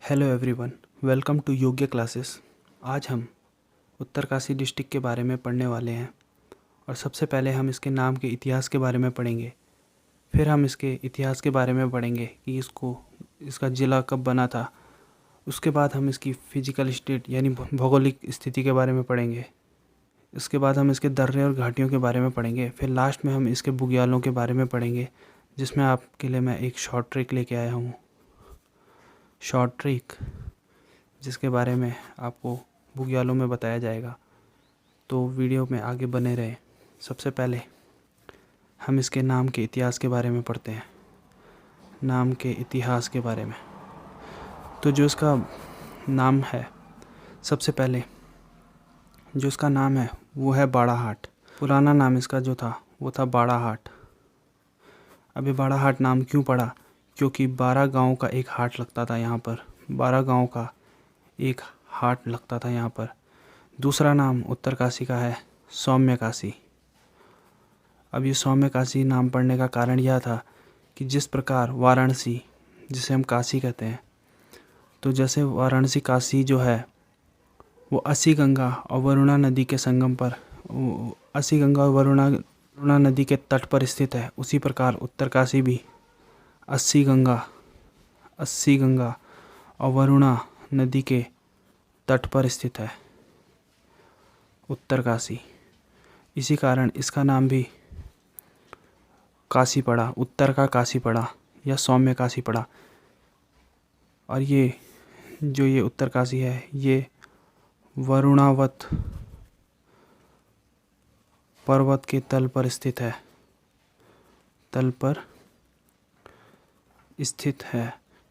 Hello everyone, welcome to योग्य classes. आज हम उत्तरकाशी डिस्ट्रिक्ट के बारे में पढ़ने वाले हैं और सबसे पहले हम इसके नाम के इतिहास के बारे में पढ़ेंगे। फिर हम इसके इतिहास के बारे में पढ़ेंगे कि इसका ज़िला कब बना था। उसके बाद हम इसकी फिजिकल स्टेट यानी भौगोलिक स्थिति के बारे में पढ़ेंगे। इसके बाद हम इसके दर्रे और घाटियों के बारे में पढ़ेंगे। फिर लास्ट में हम इसके बुग्यालों के बारे में पढ़ेंगे, जिसमें आपके लिए मैं एक शॉर्ट ट्रिक लेके आया हूँ। शॉर्ट ट्रिक जिसके बारे में आपको बुग्यालों में बताया जाएगा, तो वीडियो में आगे बने रहे। सबसे पहले हम इसके नाम के इतिहास के बारे में पढ़ते हैं। नाम के इतिहास के बारे में तो जो इसका नाम है, सबसे पहले जो इसका नाम है वो है बाड़ाहाट। पुराना नाम इसका जो था वो था बाड़ाहाट। अभी बाड़ाहाट नाम क्यों पड़ा? क्योंकि 12 गाँव का एक हाट लगता था यहाँ पर। 12 गाँव का एक हाट लगता था यहाँ पर। दूसरा नाम उत्तरकाशी का है सौम्यकाशी। अब ये सौम्यकाशी नाम पड़ने का कारण यह था कि जिस प्रकार वाराणसी, जिसे हम काशी कहते हैं, तो जैसे वाराणसी काशी जो है वो अस्सी गंगा और वरुणा नदी के संगम पर, अस्सी गंगा और वरुणा नदी के तट पर स्थित है, उसी प्रकार उत्तरकाशी भी अस्सी गंगा और वरुणा नदी के तट पर स्थित है उत्तरकाशी। इसी कारण इसका नाम भी काशी पड़ा, उत्तर का काशी पड़ा या सौम्य काशी पड़ा। और ये उत्तरकाशी है, ये वरुणावत पर्वत के तल पर स्थित है,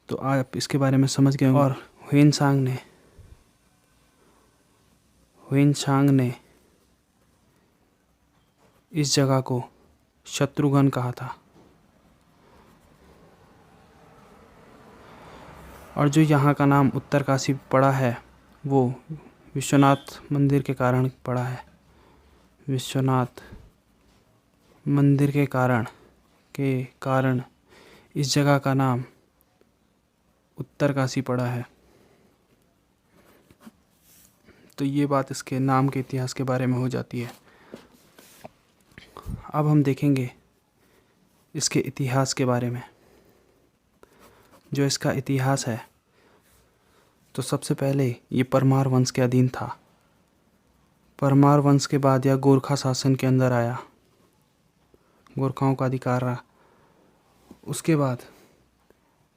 तो आप इसके बारे में समझ गए। और ह्वेनसांग ने इस जगह को शत्रुघ्न कहा था। और जो यहाँ का नाम उत्तरकाशी पड़ा है वो विश्वनाथ मंदिर के कारण पड़ा है। विश्वनाथ मंदिर के कारण इस जगह का नाम उत्तरकाशी पड़ा है। तो ये बात इसके नाम के इतिहास के बारे में हो जाती है। अब हम देखेंगे इसके इतिहास के बारे में। जो इसका इतिहास है, तो सबसे पहले ये परमार वंश के अधीन था। परमार वंश के बाद यह गोरखा शासन के अंदर आया, गोरखाओं का अधिकार रहा। उसके बाद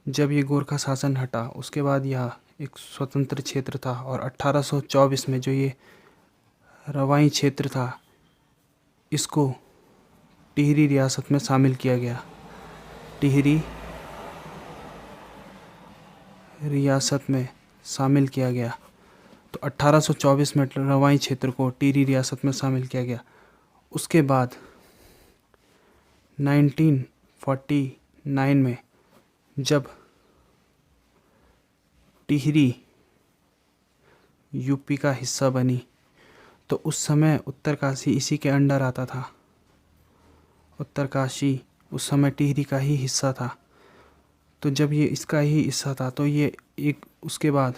जब ये गोरखा शासन हटा, उसके बाद यह एक स्वतंत्र क्षेत्र था। और 1824 में जो ये रवाई क्षेत्र था, इसको टिहरी रियासत में शामिल किया गया। टिहरी रियासत में शामिल किया गया। तो 1824 में रवाई क्षेत्र को टिहरी रियासत में शामिल किया गया। उसके बाद 1949 में जब टिहरी यूपी का हिस्सा बनी, तो उस समय उत्तरकाशी इसी के अंडर आता था। उत्तरकाशी उस समय टिहरी का ही हिस्सा था। तो जब ये इसका ही हिस्सा था, तो ये उसके बाद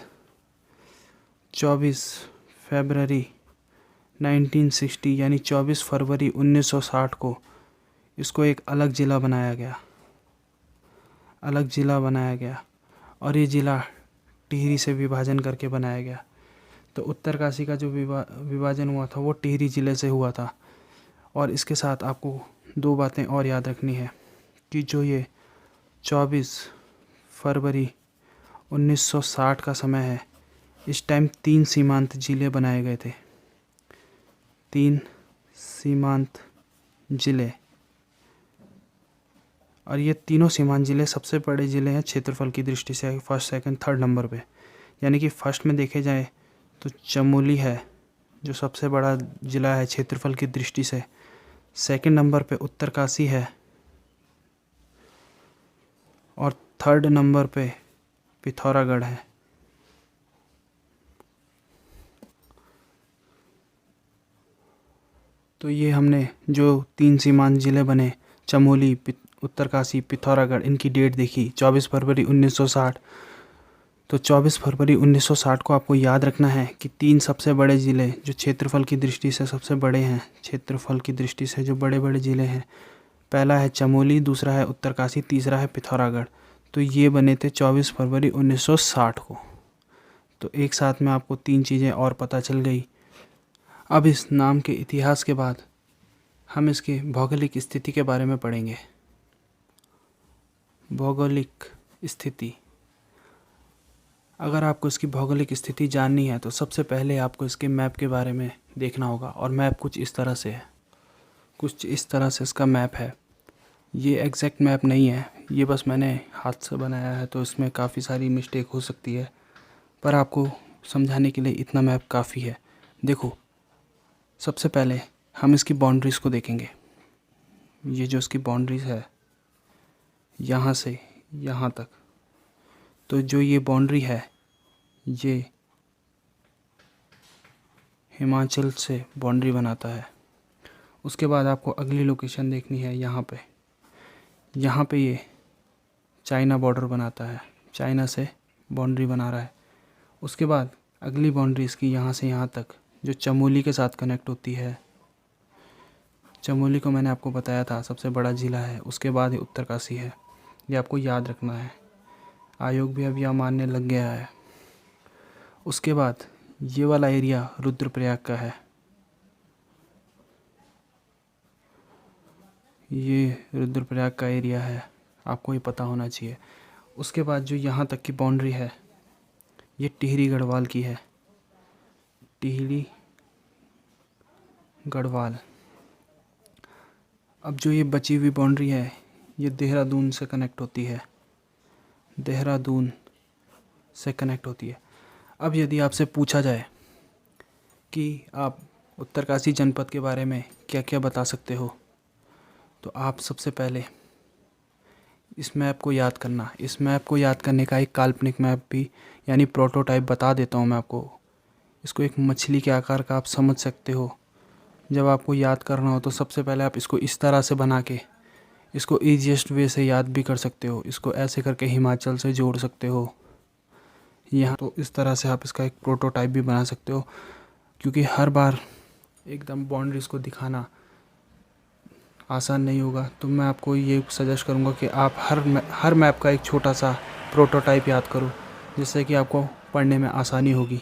24 फरवरी 1960 यानी 24 फरवरी 1960 को इसको एक अलग ज़िला बनाया गया। और ये ज़िला टिहरी से विभाजन करके बनाया गया। तो उत्तरकाशी का जो विभाजन हुआ था वो टिहरी ज़िले से हुआ था। और इसके साथ आपको दो बातें और याद रखनी है कि जो ये 24 फरवरी 1960 का समय है, इस टाइम 3 सीमांत ज़िले बनाए गए थे। 3 सीमांत ज़िले, और ये तीनों सीमांत ज़िले सबसे बड़े ज़िले हैं क्षेत्रफल की दृष्टि से, फर्स्ट सेकंड थर्ड नंबर पे। यानी कि फर्स्ट में देखे जाए तो चमोली है जो सबसे बड़ा ज़िला है क्षेत्रफल की दृष्टि से। सेकंड नंबर पे उत्तरकाशी है और थर्ड नंबर पे पिथौरागढ़ है। तो ये हमने जो 3 सीमांत ज़िले बने, चमोली, उत्तरकाशी, पिथौरागढ़, इनकी डेट देखी 24 फरवरी 1960। तो 24 फरवरी 1960 को आपको याद रखना है कि 3 सबसे बड़े ज़िले जो क्षेत्रफल की दृष्टि से सबसे बड़े हैं, क्षेत्रफल की दृष्टि से जो बड़े बड़े ज़िले हैं, पहला है चमोली, दूसरा है उत्तरकाशी, तीसरा है पिथौरागढ़। तो ये बने थे 24 फरवरी 1960 को। तो एक साथ में आपको 3 चीज़ें और पता चल गई। अब इस नाम के इतिहास के बाद हम इसके भौगोलिक स्थिति के बारे में पढ़ेंगे। भौगोलिक स्थिति, अगर आपको इसकी भौगोलिक स्थिति जाननी है तो सबसे पहले आपको इसके मैप के बारे में देखना होगा। और मैप कुछ इस तरह से है, कुछ इस तरह से इसका मैप है। ये एग्जैक्ट मैप नहीं है, ये बस मैंने हाथ से बनाया है, तो इसमें काफ़ी सारी मिस्टेक हो सकती है, पर आपको समझाने के लिए इतना मैप काफ़ी है। देखो, सबसे पहले हम इसकी बाउंड्रीज़ को देखेंगे। ये जो इसकी बाउंड्रीज़ है यहाँ से यहाँ तक, तो जो ये बाउंड्री है ये हिमाचल से बाउंड्री बनाता है। उसके बाद आपको अगली लोकेशन देखनी है। यहाँ पे ये चाइना बॉर्डर बनाता है, चाइना से बाउंड्री बना रहा है। उसके बाद अगली बाउंड्री इसकी यहाँ से यहाँ तक जो चमोली के साथ कनेक्ट होती है। चमोली को मैंने आपको बताया था सबसे बड़ा ज़िला है। उसके बाद ही उत्तरकाशी है, ये आपको याद रखना है। आयोग भी अब यह मानने लग गया है। उसके बाद ये वाला एरिया रुद्रप्रयाग का है, ये रुद्रप्रयाग का एरिया है, आपको ये पता होना चाहिए। उसके बाद जो यहाँ तक की बाउंड्री है ये टिहरी गढ़वाल की है, टिहरी गढ़वाल। अब जो ये बची हुई बाउंड्री है ये देहरादून से कनेक्ट होती है, देहरादून से कनेक्ट होती है। अब यदि आपसे पूछा जाए कि आप उत्तरकाशी जनपद के बारे में क्या क्या बता सकते हो, तो आप सबसे पहले इस मैप को याद करना। इस मैप को याद करने का एक काल्पनिक मैप भी यानी प्रोटोटाइप बता देता हूँ मैं आपको। इसको एक मछली के आकार का आप समझ सकते हो। जब आपको याद करना हो तो सबसे पहले आप इसको इस तरह से बना के इसको ईजीएस्ट वे से याद भी कर सकते हो। इसको ऐसे करके हिमाचल से जोड़ सकते हो यहाँ, तो इस तरह से आप इसका एक प्रोटोटाइप भी बना सकते हो। क्योंकि हर बार एकदम बाउंड्रीज़ को दिखाना आसान नहीं होगा, तो मैं आपको ये सजेस्ट करूँगा कि आप हर मैप का एक छोटा सा प्रोटोटाइप याद करो, जिससे कि आपको पढ़ने में आसानी होगी।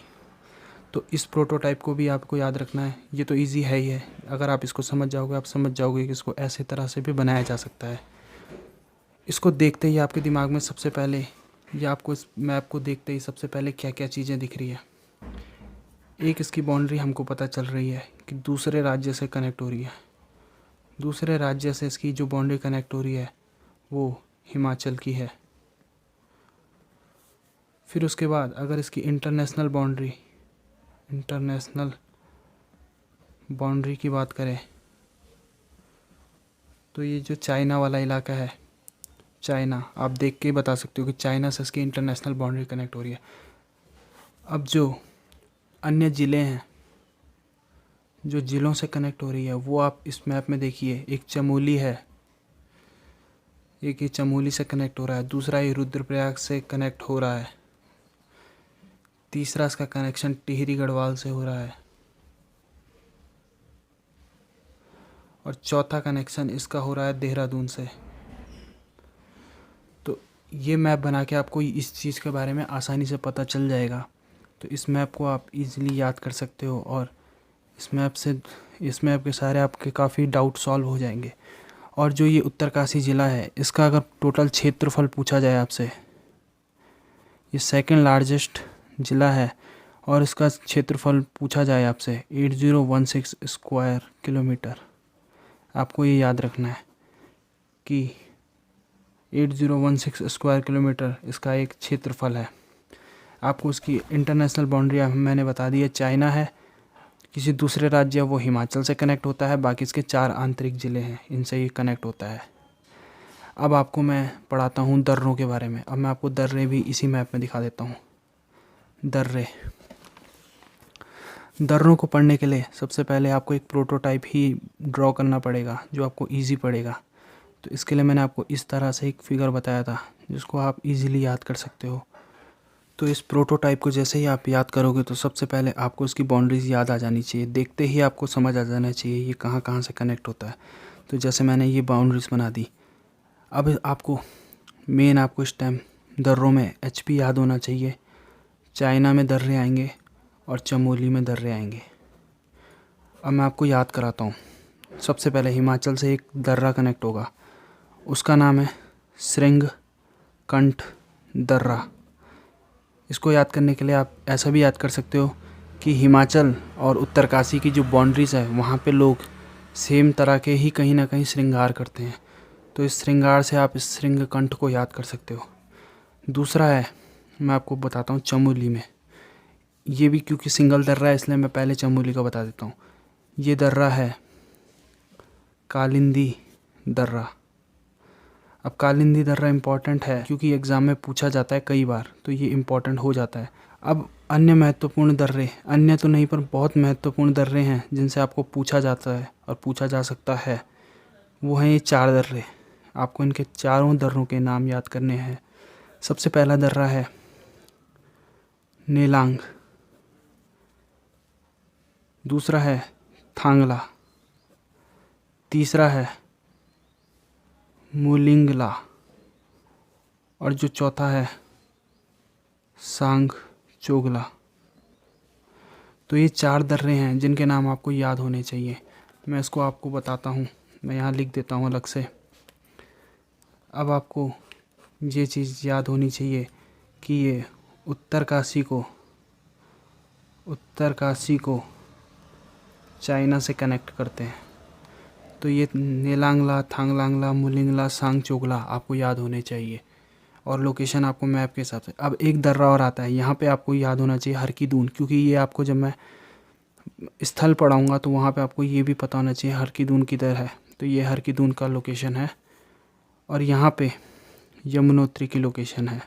तो इस प्रोटोटाइप को भी आपको याद रखना है। ये तो इजी है ही है, अगर आप इसको समझ जाओगे आप समझ जाओगे कि इसको ऐसे तरह से भी बनाया जा सकता है। इसको देखते ही आपके दिमाग में सबसे पहले या आपको इस मैप को देखते ही सबसे पहले क्या क्या चीज़ें दिख रही है। एक, इसकी बाउंड्री हमको पता चल रही है कि दूसरे राज्य से कनेक्ट हो रही है। दूसरे राज्य से इसकी जो बाउंड्री कनेक्ट हो रही है वो हिमाचल की है। फिर उसके बाद अगर इसकी इंटरनेशनल बाउंड्री की बात करें तो ये जो चाइना वाला इलाका है, चाइना, आप देख के ही बता सकते हो कि चाइना से इसकी इंटरनेशनल बाउंड्री कनेक्ट हो रही है। अब जो अन्य ज़िले हैं, जो ज़िलों से कनेक्ट हो रही है वो आप इस मैप में देखिए। एक चमोली है, एक ये चमोली से कनेक्ट हो रहा है, दूसरा ये रुद्रप्रयाग से कनेक्ट हो रहा है, तीसरा इसका कनेक्शन टिहरी गढ़वाल से हो रहा है, और चौथा कनेक्शन इसका हो रहा है देहरादून से। तो ये मैप बना के आपको इस चीज़ के बारे में आसानी से पता चल जाएगा। तो इस मैप को आप इजीली याद कर सकते हो और इस मैप के सारे आपके काफ़ी डाउट सॉल्व हो जाएंगे। और जो ये उत्तरकाशी ज़िला है, इसका अगर टोटल क्षेत्रफल पूछा जाए आपसे, ये सेकंड लार्जेस्ट ज़िला है और इसका क्षेत्रफल पूछा जाए आपसे 8016 स्क्वायर किलोमीटर। आपको ये याद रखना है कि 8016 स्क्वायर किलोमीटर इसका एक क्षेत्रफल है। आपको उसकी इंटरनेशनल बाउंड्री मैंने बता दी है, चाइना है, किसी दूसरे राज्य वो हिमाचल से कनेक्ट होता है, बाकी इसके 4 आंतरिक ज़िले हैं, इनसे ये कनेक्ट होता है। अब आपको मैं पढ़ाता हूँ दर्रों के बारे में। अब मैं आपको दर्रे भी इसी मैप में दिखा देता हूँ। दर्रों को पढ़ने के लिए सबसे पहले आपको एक प्रोटोटाइप ही ड्रॉ करना पड़ेगा जो आपको ईजी पड़ेगा। तो इसके लिए मैंने आपको इस तरह से एक फिगर बताया था जिसको आप इजीली याद कर सकते हो। तो इस प्रोटोटाइप को जैसे ही आप याद करोगे तो सबसे पहले आपको इसकी बाउंड्रीज याद आ जानी चाहिए। देखते ही आपको समझ आ जाना चाहिए ये कहाँ कहाँ से कनेक्ट होता है। तो जैसे मैंने ये बाउंड्रीज बना दी, अब आपको मेन आपको इस टाइम दर्रों में HP याद होना चाहिए, चाइना में दर्रे आएंगे और चमोली में दर्रे आएंगे। अब मैं आपको याद कराता हूँ। सबसे पहले हिमाचल से एक दर्रा कनेक्ट होगा, उसका नाम है श्रृंगकंठ दर्रा। इसको याद करने के लिए आप ऐसा भी याद कर सकते हो कि हिमाचल और उत्तरकाशी की जो बाउंड्रीज़ है वहाँ पे लोग सेम तरह के ही कहीं ना कहीं श्रृंगार करते हैं। तो इस श्रृंगार से आप इस श्रृंगकंठ को याद कर सकते हो। दूसरा है, मैं आपको बताता हूँ चमोली में। ये भी क्योंकि सिंगल दर्रा है इसलिए मैं पहले चमोली का बता देता हूँ। ये दर्रा है कालिंदी दर्रा। अब कालिंदी दर्रा इम्पॉर्टेंट है क्योंकि एग्ज़ाम में पूछा जाता है कई बार, तो ये इम्पॉर्टेंट हो जाता है। अब अन्य महत्वपूर्ण दर्रे, अन्य तो नहीं पर बहुत महत्वपूर्ण दर्रे हैं जिनसे आपको पूछा जाता है और पूछा जा सकता है, वो हैं ये 4 दर्रे। आपको इनके चारों दर्रों के नाम याद करने हैं। सबसे पहला दर्रा है नेलांग, दूसरा है थांगला, तीसरा है मुलिंगला और जो चौथा है सांग चोगला। तो ये 4 दर्रे हैं जिनके नाम आपको याद होने चाहिए। मैं इसको आपको बताता हूँ, मैं यहाँ लिख देता हूँ अलग से। अब आपको ये चीज़ याद होनी चाहिए कि ये उत्तरकाशी को चाइना से कनेक्ट करते हैं। तो ये नेलांगला, थांगलांगला, मुलिंगला, सांग चोगला आपको याद होने चाहिए और लोकेशन आपको मैप के हिसाब से। अब एक दर्रा और आता है, यहाँ पे आपको याद होना चाहिए हरकीदून, क्योंकि ये आपको जब मैं स्थल पढ़ाऊँगा तो वहाँ पे आपको ये भी पता होना चाहिए हरकीदून किधर है। तो ये हरकीदून का लोकेशन है और यहाँ पे यमुनोत्री की लोकेशन है।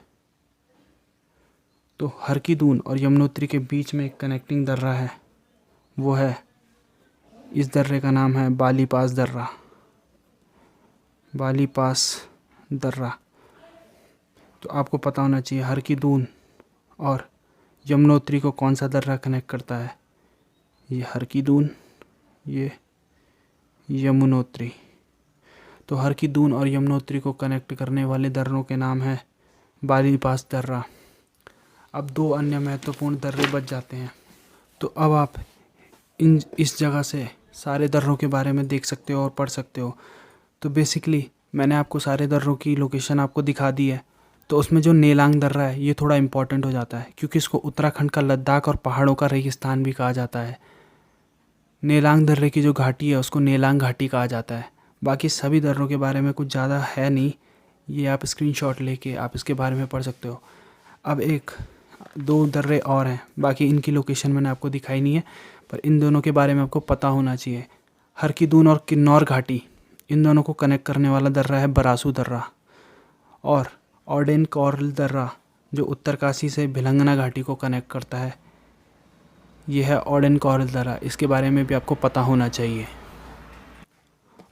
तो हरकीदून और यमुनोत्री के बीच में एक कनेक्टिंग दर्रा है, वो है, इस दर्रे का नाम है बालीपास दर्रा। बालीपास दर्रा। तो आपको पता होना चाहिए हरकीदून और यमुनोत्री को कौन सा दर्रा कनेक्ट करता है। ये हरकीदून, ये यमुनोत्री। तो हरकीदून और यमुनोत्री को कनेक्ट करने वाले दर्रों के नाम है बालीपास दर्रा। अब 2 अन्य महत्वपूर्ण दर्रे बच जाते हैं। तो अब आप इस जगह से सारे दर्रों के बारे में देख सकते हो और पढ़ सकते हो। तो बेसिकली मैंने आपको सारे दर्रों की लोकेशन आपको दिखा दी है। तो उसमें जो नेलांग दर्रा है ये थोड़ा इम्पॉर्टेंट हो जाता है क्योंकि इसको उत्तराखंड का लद्दाख और पहाड़ों का रेगिस्तान भी कहा जाता है। नेलांग दर्रे की जो घाटी है उसको नेलांग घाटी कहा जाता है। बाकी सभी दर्रों के बारे में कुछ ज़्यादा है नहीं, ये आप स्क्रीनशॉट लेके आप इसके बारे में पढ़ सकते हो। अब 1-2 दर्रे और हैं, बाकी इनकी लोकेशन मैंने आपको दिखाई नहीं है, पर इन दोनों के बारे में आपको पता होना चाहिए। हरकीदून और किन्नौर घाटी, इन दोनों को कनेक्ट करने वाला दर्रा है बरासू दर्रा। और ऑडेन कॉरल दर्रा जो उत्तरकाशी से भिलंगना घाटी को कनेक्ट करता है, ये है ऑडेन कॉरल दर्रा। इसके बारे में भी आपको पता होना चाहिए।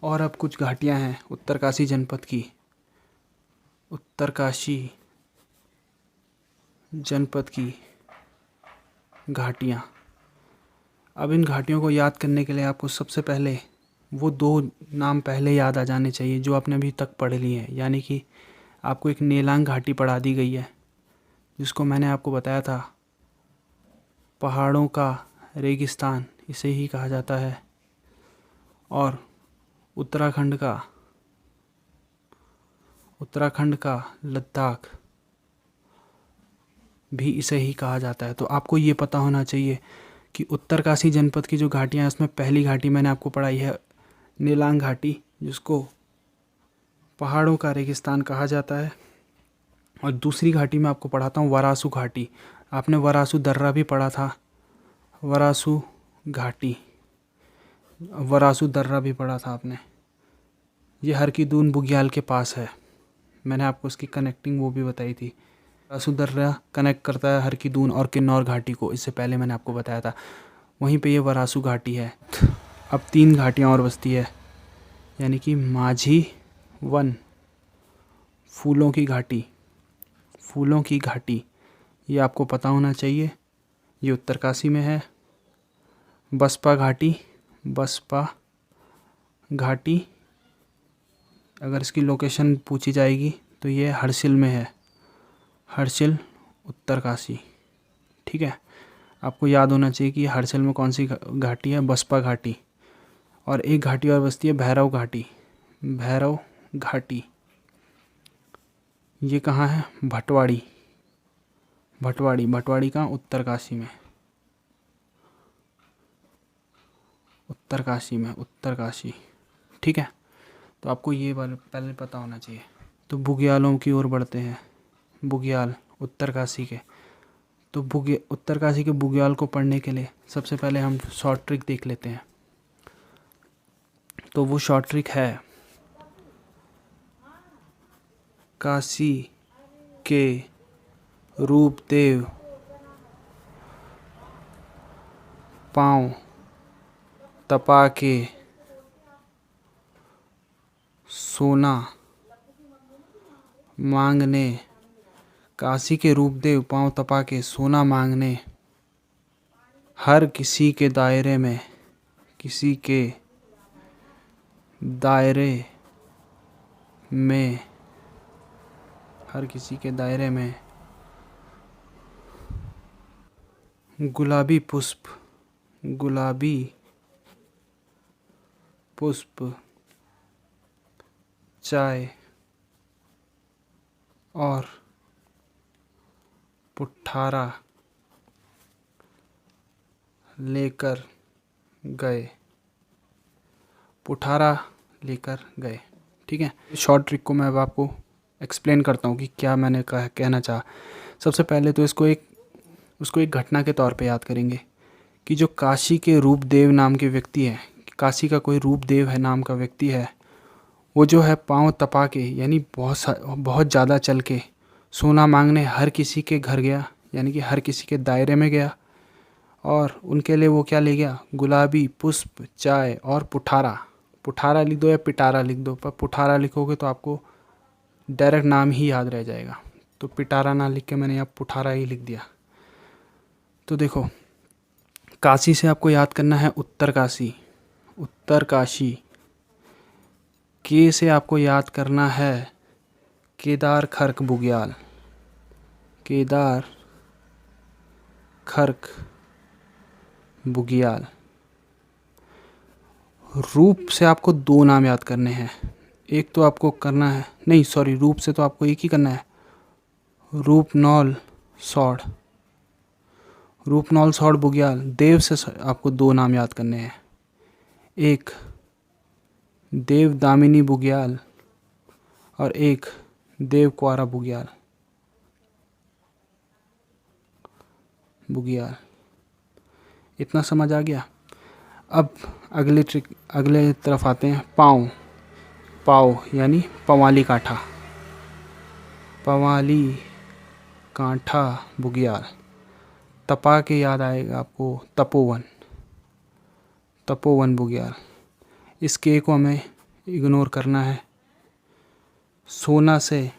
और अब कुछ घाटियाँ हैं उत्तरकाशी जनपद की। उत्तरकाशी जनपद की घाटियाँ। अब इन घाटियों को याद करने के लिए आपको सबसे पहले वो 2 नाम पहले याद आ जाने चाहिए जो आपने अभी तक पढ़ लिए हैं। यानी कि आपको एक नेलांग घाटी पढ़ा दी गई है जिसको मैंने आपको बताया था पहाड़ों का रेगिस्तान इसे ही कहा जाता है, और उत्तराखंड का लद्दाख भी इसे ही कहा जाता है। तो आपको ये पता होना चाहिए कि उत्तरकाशी जनपद की जो घाटियाँ हैं उसमें पहली घाटी मैंने आपको पढ़ाई है नेलांग घाटी, जिसको पहाड़ों का रेगिस्तान कहा जाता है। और दूसरी घाटी में आपको पढ़ाता हूँ वरासू घाटी। आपने वरासू दर्रा भी पढ़ा था, वरासू घाटी, वरासू दर्रा भी पढ़ा था आपने। ये हरकीदून बुग्याल के पास है, मैंने आपको इसकी कनेक्टिंग वो भी बताई थी। वरासू दर्रा कनेक्ट करता है हरकीदून और किन्नौर घाटी को, इससे पहले मैंने आपको बताया था। वहीं पे ये वरासू घाटी है। अब 3 घाटियाँ और बचती है, यानी कि माझी वन, फूलों की घाटी ये आपको पता होना चाहिए। ये उत्तरकाशी में है। बसपा घाटी, बसपा घाटी, अगर इसकी लोकेशन पूछी जाएगी तो ये हर्षिल में है, हर्षिल उत्तरकाशी। ठीक है, आपको याद होना चाहिए कि हर्षिल में कौन सी घाटी है, बसपा घाटी। और एक घाटी और बचती है भैरव घाटी, भैरव घाटी। ये कहाँ है, भटवाड़ी, भटवाड़ी, भटवाड़ी कहाँ, उत्तरकाशी में, उत्तरकाशी में, उत्तरकाशी। ठीक है, तो आपको ये बार पहले पता होना चाहिए। तो बुग्यालों की ओर बढ़ते हैं। बुग्याल उत्तरकाशी के, तो उत्तरकाशी के बुग्याल को पढ़ने के लिए सबसे पहले हम शॉर्ट ट्रिक देख लेते हैं। तो वो शॉर्ट ट्रिक है, काशी के रूपदेव पांव तपा के सोना मांगने, काशी के रूपदेव पांव तपा के सोना मांगने, हर किसी के दायरे में, किसी के दायरे में, हर किसी के दायरे में गुलाबी पुष्प, गुलाबी पुष्प, चाय और पुठारा लेकर गए, पुठारा लेकर गए। ठीक है, शॉर्ट ट्रिक को मैं अब आपको एक्सप्लेन करता हूँ कि क्या मैंने कहना चाहा। सबसे पहले तो उसको एक घटना के तौर पे याद करेंगे कि जो काशी के रूपदेव नाम के व्यक्ति है, काशी का कोई रूपदेव है नाम का व्यक्ति है, वो जो है पांव तपा के, यानी बहुत ज़्यादा चल के सोना मांगने हर किसी के घर गया, यानी कि हर किसी के दायरे में गया, और उनके लिए वो क्या ले गया, गुलाबी पुष्प, चाय और पुठारा। पुठारा लिख दो या पिटारा लिख दो, पर पुठारा लिखोगे तो आपको डायरेक्ट नाम ही याद रह जाएगा, तो पिटारा ना लिख के मैंने यहाँ पुठारा ही लिख दिया। तो देखो, काशी से आपको याद करना है उत्तरकाशी, उत्तरकाशी। के से आपको याद करना है केदार खर्क बुग्याल, केदार खर्क बुग्याल। रूप से आपको दो नाम याद करने हैं। एक तो आपको करना है, नहीं सॉरी, रूप से तो आपको एक ही करना है, रूपनौल सौड़, रूपनौल सौड़ बुग्याल। देव से आपको दो नाम याद करने हैं, एक देव दामिनी बुग्याल और एक देव कुआरा बुग्याल, बुग्याल। इतना समझ आ गया। अब अगले तरफ आते हैं। पाँव, पाव यानी पवाली कांठा, पवाली कांठा बुग्याल। तपा के याद आएगा आपको तपोवन, तपोवन बुग्याल। इस के को हमें इग्नोर करना है। सोना से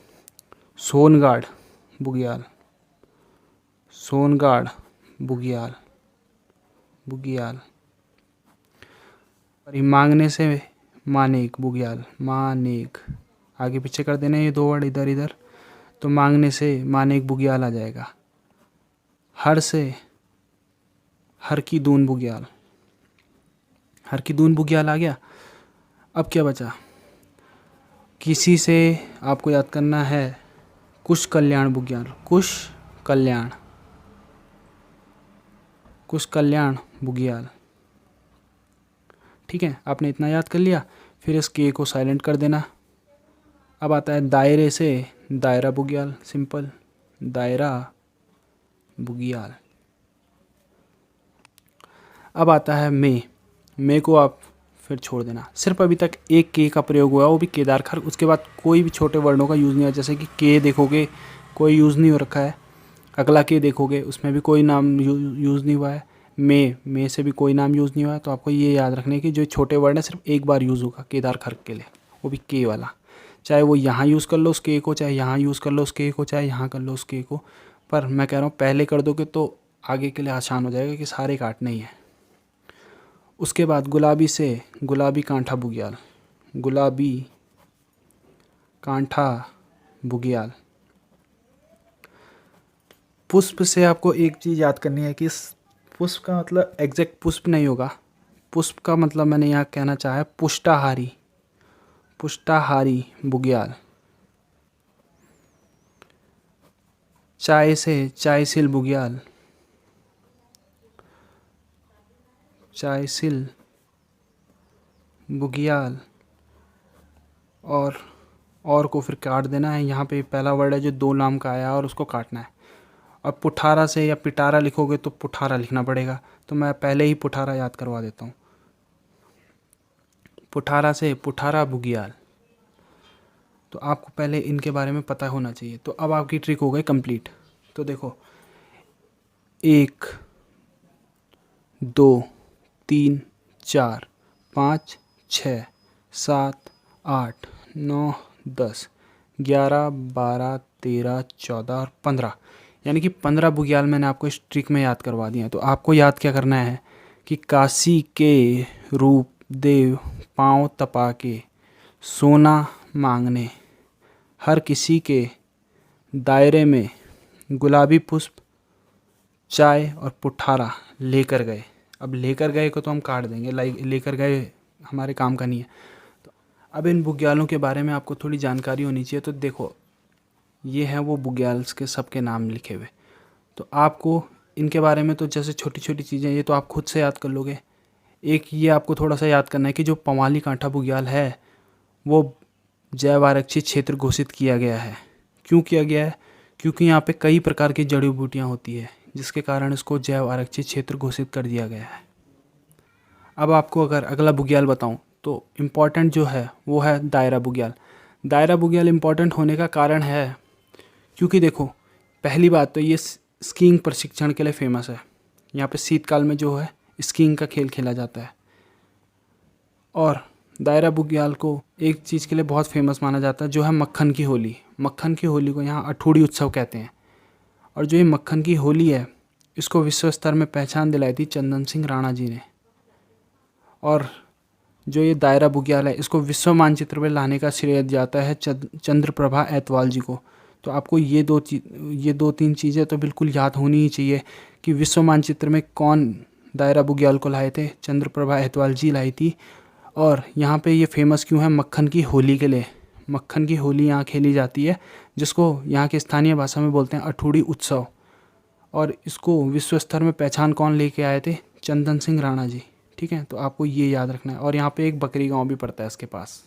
सोनगाड़ बुग्याल, सोनगाड़ बुग्याल, बुग्याल। और मांगने से मानेक बुग्याल, मानेक। आगे पीछे कर देना ये दो वर्ड इधर इधर, तो मांगने से मानेक बुग्याल आ जाएगा। हर से हर की दून बुग्याल, हर की दून बुग्याल आ गया। अब क्या बचा, किसी से आपको याद करना है कुश कल्याण बुग्याल, कुश कल्याण, कुश कल्याण बुग्याल। ठीक है, आपने इतना याद कर लिया। फिर इस के को साइलेंट कर देना। अब आता है दायरे से दायरा बुग्याल, सिंपल, दायरा बुग्याल। अब आता है मे को आप फिर छोड़ देना। सिर्फ अभी तक एक के का प्रयोग हुआ, वो भी केदार खर्क। उसके बाद कोई भी छोटे वर्णों का यूज़ नहीं हुआ। जैसे कि के देखोगे कोई यूज़ नहीं हो रखा है, अगला के देखोगे उसमें भी कोई नाम यूज़ नहीं हुआ है, मे से भी कोई नाम यूज़ नहीं हुआ है। तो आपको ये याद रखने की जो छोटे वर्ड है सिर्फ एक बार यूज़ होगा केदार खर्क के लिए, वो भी के वाला। चाहे वो यहाँ यूज़ कर लो उस के को, चाहे यहाँ यूज़ कर लो उस के को, चाहे यहाँ कर लो उस के को, पर मैं कह रहा हूँ पहले कर दोगे तो आगे के लिए आसान हो जाएगा कि सारे काटने ही हैं। उसके बाद गुलाबी से गुलाबी कांठा बुग्याल, गुलाबी कांठा बुग्याल। पुष्प से आपको एक चीज़ याद करनी है कि पुष्प का मतलब एग्जैक्ट पुष्प नहीं होगा। पुष्प का मतलब मैंने यहाँ कहना चाहा है पुष्टाहारी, पुष्टाहारी बुग्याल। चाय से चायसिल बुग्याल, चायसिल बुग्याल। और को फिर काट देना है। यहाँ पे पहला वर्ड है जो 2 नाम का आया और उसको काटना है। अब पुठारा से या पिटारा लिखोगे तो पुठारा लिखना पड़ेगा, तो मैं पहले ही पुठारा याद करवा देता हूँ। पुठारा से पुठारा बुग्याल। तो आपको पहले इनके बारे में पता होना चाहिए। तो अब आपकी ट्रिक हो गई कंप्लीट। तो देखो 1 2 3 4 5 6 7 8 9 10 11 12 13 14 और 15, यानी कि 15 बुग्याल मैंने आपको इस ट्रिक में याद करवा दिए हैं। तो आपको याद क्या करना है कि काशी के रूप देव पाँव तपा के सोना मांगने, हर किसी के दायरे में गुलाबी पुष्प चाय और पुठारा लेकर गए। अब लेकर गए को तो हम काट देंगे, लेकर गए हमारे काम का नहीं है। तो अब इन बुग्यालों के बारे में आपको थोड़ी जानकारी होनी चाहिए। तो देखो ये हैं वो बुग्याल्स के सबके नाम लिखे हुए। तो आपको इनके बारे में तो जैसे छोटी छोटी चीज़ें ये तो आप खुद से याद कर लोगे। एक ये आपको थोड़ा सा याद करना है कि जो पवाली कांठा बुग्याल है वो जैव आरक्षित क्षेत्र घोषित किया गया है। क्यों किया गया है? क्योंकि यहाँ पे कई प्रकार की जड़ी बूटियाँ होती है जिसके कारण इसको जैव आरक्षित क्षेत्र घोषित कर दिया गया है। अब आपको अगर अगला बुग्याल बताऊँ तो इम्पॉर्टेंट जो है वो है दायरा बुग्याल। दायरा बुग्याल इम्पॉर्टेंट होने का कारण है क्योंकि देखो पहली बात तो ये स्कीइंग प्रशिक्षण के लिए फेमस है। यहाँ पे शीतकाल में जो है स्कीइंग का खेल खेला जाता है। और दायरा बुग्याल को एक चीज़ के लिए बहुत फेमस माना जाता है जो है मक्खन की होली। मक्खन की होली को यहाँ अठूड़ी उत्सव कहते हैं। और जो ये मक्खन की होली है इसको विश्व स्तर में पहचान दिलाई थी चंदन सिंह राणा जी ने। और जो ये दायरा बुग्याल है इसको विश्व मानचित्र में लाने का श्रेय जाता है चंद्रप्रभा ऐतवाल जी को। तो आपको ये 2-3 चीज़ें तो बिल्कुल याद होनी ही चाहिए कि विश्व मानचित्र में कौन दायरा बुग्याल को लाए थे, चंद्रप्रभा ऐतवाल जी लाई थी। और यहाँ पे ये फेमस क्यों है? मक्खन की होली के लिए। मक्खन की होली यहाँ खेली जाती है जिसको यहाँ के स्थानीय भाषा में बोलते हैं अठूड़ी उत्सव। और इसको विश्व स्तर में पहचान कौन लेके आए थे? चंदन सिंह राणा जी। ठीक है, तो आपको ये याद रखना है। और यहाँ पे एक बकरी गांव भी पड़ता है इसके पास।